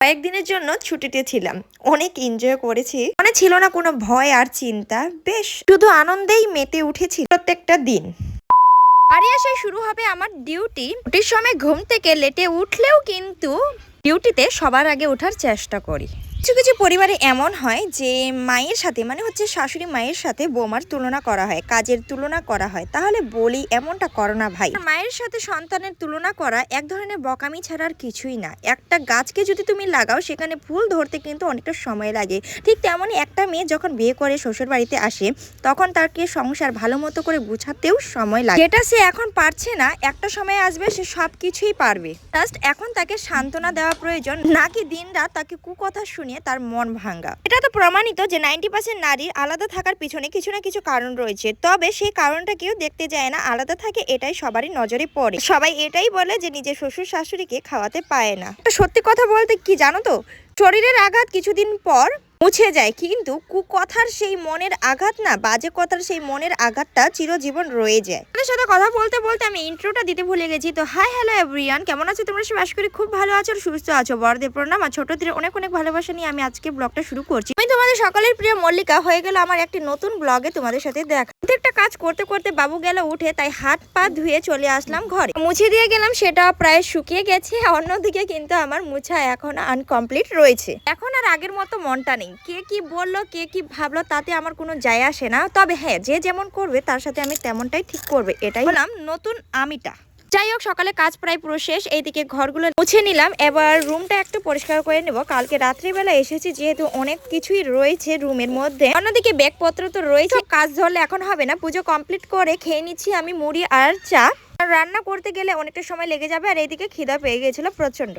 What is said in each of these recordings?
কয়েকদিনের জন্য ছুটিতে ছিলাম, অনেক এনজয় করেছি। মানে ছিল না কোনো ভয় আর চিন্তা, বেশ শুধু আনন্দেই মেতে উঠেছি প্রত্যেকটা দিন। বাড়ি আসায় শুরু হবে আমার ডিউটির সময় ঘুম থেকে লেটে উঠলেও কিন্তু ডিউটিতে সবার আগে ওঠার চেষ্টা করি। কিছু কিছু পরিবারে এমন হয় যে মায়ের সাথে মানে হচ্ছে শাশুড়ি মায়ের সাথে বৌমার তুলনা করা হয়, কাজের তুলনা করা হয়। তাহলে বলি এমনটা করো না ভাই। মায়ের সাথে সন্তানের তুলনা করা এক ধরনের বকামি ছাড়া আর কিছুই না। একটা গাছকে যদি তুমি লাগাও সেখানে ফুল ধরতে কিন্তু অনেকটা সময় লাগে। ঠিক তেমনই একটা মেয়ে যখন বিয়ে করে শ্বশুর বাড়িতে আসে তখন তাকে সংসার ভালো মতো করে গুছাতেও সময় লাগে। যেটা সে এখন পারছে না, একটা সময় আসবে সে সবকিছুই পারবে। জাস্ট এখন তাকে সান্ত্বনা দেওয়া প্রয়োজন, নাকি দিনরাত তাকে কুকথা শুনে তার মন ভাঙ্গা। এটা তো প্রমাণিত যে 90% নারীর আলাদা থাকার পিছনে কিছু না কিছু কারণ রয়েছে, তবে সেই কারণটা কেউ দেখতে যায় না, আলাদা থাকে এটাই সবারই নজরে পড়ে। সবাই এটাই বলে যে নিজের শ্বশুর শাশুড়িকে খাওয়াতে পায় না। সত্যি কথা বলতে কি জানো তো, শরীরের আঘাত কিছুদিন পর মুছে যায়, কিন্তু কুকথার সেই মনের আঘাত না, বাজে কথার সেই মনের আঘাতটা চিরজীবন রয়ে যায়। আপনাদের সাথে কথা বলতে বলতে আমি ইন্ট্রোটা দিতে ভুলে গেছি। তো হাই হ্যালো এভরিওয়ান, কেমন আছো তোমরা সবাই? আশা করি খুব ভালো আছো আর সুস্থ আছো। বড়দের প্রণাম আর ছোটদের অনেক অনেক ভালোবাসা নিয়ে আমি আজকে ব্লগটা শুরু করছি। আমি তোমাদের সকলের প্রিয় মল্লিকা। হয়ে গেল আমার একটি নতুন ব্লগে তোমাদের সাথে দেখা। প্রত্যেকটা কাজ করতে করতে বাবু গেল উঠে, তাই হাত পা ধুয়ে চলে আসলাম ঘরে। মুছে দিয়ে গেলাম, সেটা প্রায় শুকিয়ে গেছে। অন্যদিকে কিন্তু আমার মুছা এখন আনকমপ্লিট রয়েছে। এখন আর আগের মতো মনটা নেই। কে কি বললো, কে কি ভাবলো তাতে আমার কোনো যায় আসে না। তবে হ্যাঁ, যে যেমন করবে তার সাথে আমি তেমনটাই ঠিক করবে, এটাই বললাম নতুন আমিটা। যাই হোক, সকালে কাজ প্রায় পুরো শেষ। এইদিকে ঘরগুলো মুছে নিলাম, এবার রুমটা একটু পরিষ্কার করে নেব। কালকে রাত্রিবেলা এসেছি যেহেতু অনেক কিছুই রয়েছে রুমের মধ্যে। অন্যদিকে ব্যাগপত্র তো রয়েছে, কাজ ধরলে এখন হবে না। পুজো কমপ্লিট করে খেয়ে নিচ্ছি আমি মুড়ি আর চা। রান্না করতে গেলে অনেকটা সময় লেগে যাবে, আর এইদিকে খিদা পেয়ে গিয়েছিল প্রচন্ড।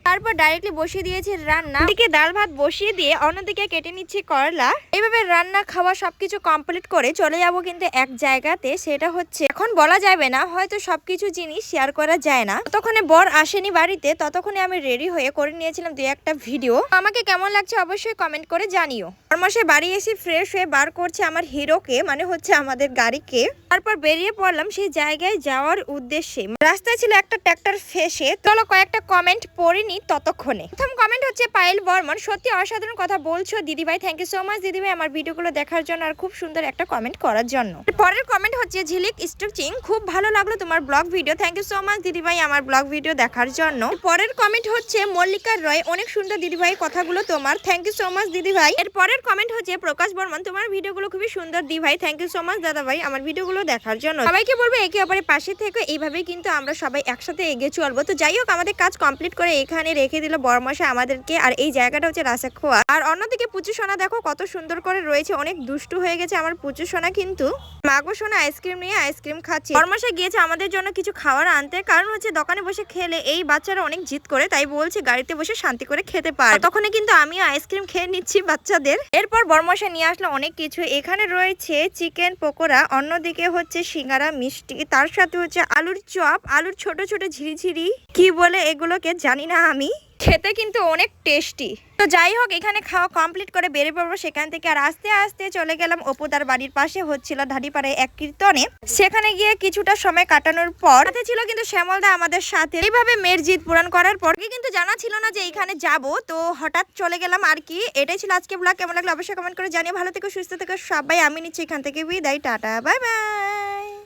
তারপর ডাইরেক্টলি বসিয়ে দিয়েছি রান্না। এদিকে ডাল ভাত বসিয়ে দিয়ে অন্যদিকে কেটে নিচ্ছি করলা। এইভাবে রান্না খাওয়া সবকিছু কমপ্লিট করে চলে যাব কিন্তু এক জায়গাতে, সেটা হচ্ছে এখন বলা যাবে না, হয়তো সবকিছু জিনিস শেয়ার করা যায় না। ততক্ষণে বর আসেনি বাড়িতে, ততক্ষণে আমি রেডি হয়ে করে নিয়েছিলাম দুই একটা ভিডিও। আমাকে কেমন লাগছে অবশ্যই কমেন্ট করে জানিও। বরমশাই বাড়ি এসে ফ্রেশ হয়ে বার করছে আমার হিরোকে, মানে হচ্ছে আমাদের গাড়িকে। তারপর বেরিয়ে পড়লাম সেই জায়গায় যাওয়ার উদ্দেশ্যে। রাস্তায় ছিল একটা ট্র্যাক্টর ফেসে। চলো কয়েকটা কমেন্ট পড়িনি ততক্ষণে। প্রথম কমেন্ট হচ্ছে পায়েল বর্মন, সত্যি অসাধারণ কথা বলছো দিদিভাই। থ্যাংক ইউ সো মাচ দিদিভাই আমার ভিডিওগুলো দেখার জন্য আর খুব সুন্দর একটা কমেন্ট করার জন্য। পরের কমেন্ট হচ্ছে ঝিলিক স্টিচিং, খুব ভালো লাগলো তোমার blog video. Thank you so much দিদিভাই আমার ব্লগ ভিডিও দেখার জন্য। পরের কমেন্ট হচ্ছে মল্লিকা রয়, অনেক সুন্দর দিদিভাই কথাগুলো তোমার। থ্যাংক ইউ সো মাচ দিদিভাই। এর পরের কমেন্ট হচ্ছে প্রকাশ বর্মন, তোমার ভিডিওগুলো খুবই সুন্দর দিভাই। থ্যাংক ইউ সো মাচ দাদাভাই আমার ভিডিওগুলো দেখার জন্য। সবাইকে বলবো একে অপরের পাশে থেকে, এইভাবেই কিন্তু আমরা সবাই একসাথে এগিয়ে চলবো। তো যাই হোক, আমাদের কাজ কমপ্লিট করে এখানে রেখে দিল বরমশাই আমাদেরকে। আর এই জায়গাটা হচ্ছে রাসাখোয়া। আর অন্যদিকে পুচু সোনা দেখো কত সুন্দর করে রয়েছে, অনেক দুষ্টু হয়ে গেছে আমার পুচু সোনা। কিন্তু মাগো সোনা আইসক্রিম নিয়ে আইসক্রিম খাচ্ছে। বরমশাই গিয়েছে আমাদের জন্য কিছু খাবার আনতে, কারণ হচ্ছে দোকানে বসে খেলে এই বাচ্চারা অনেক জিদ করে, তাই বলছে গাড়িতে বসে শান্তি করে খেতে পারে। তখন কিন্তু আমিও আইসক্রিম খেয়ে নিচ্ছি বাচ্চাদের। এরপর বরমশাই নিয়ে আসলো অনেক কিছু। এখানে রয়েছে চিকেন পকোড়া, অন্যদিকে হচ্ছে সিঙ্গারা মিষ্টি, তার সাথে হচ্ছে আলুর চপ, আলুর ছোট ছোট ঝিরিঝিরি কি বলে এগুলোকে জানি না আমি, খেতে কিন্তু অনেক টেস্টি। তো যাই হোক, এখানে খাওয়া কমপ্লিট করে বেরিয়ে পড়বো সেখান থেকে। আর আস্তে আস্তে চলে গেলাম অপুদার বাড়ির পাশে হচ্ছিল ঢাডিপাড়ায় এক কীর্তনে। সেখানে গিয়ে কিছুটা সময় কাটানোর পর সাথে ছিল কিন্তু শ্যামলদা আমাদের সাথে। এইভাবে মেয়ের জিদ পূরণ করার পর কিন্তু জানা ছিল না যে এখানে যাব, তো হঠাৎ চলে গেলাম আর কি। এটাই ছিল আজকে ব্লগ। কেমন লাগলো অবশ্যই কমেন্ট করে জানিয়ে। ভালো থেকো, সুস্থ থেকো সবাই। আমি নিচ্ছি এখান থেকে বিদায়, টাটা বাই বাই।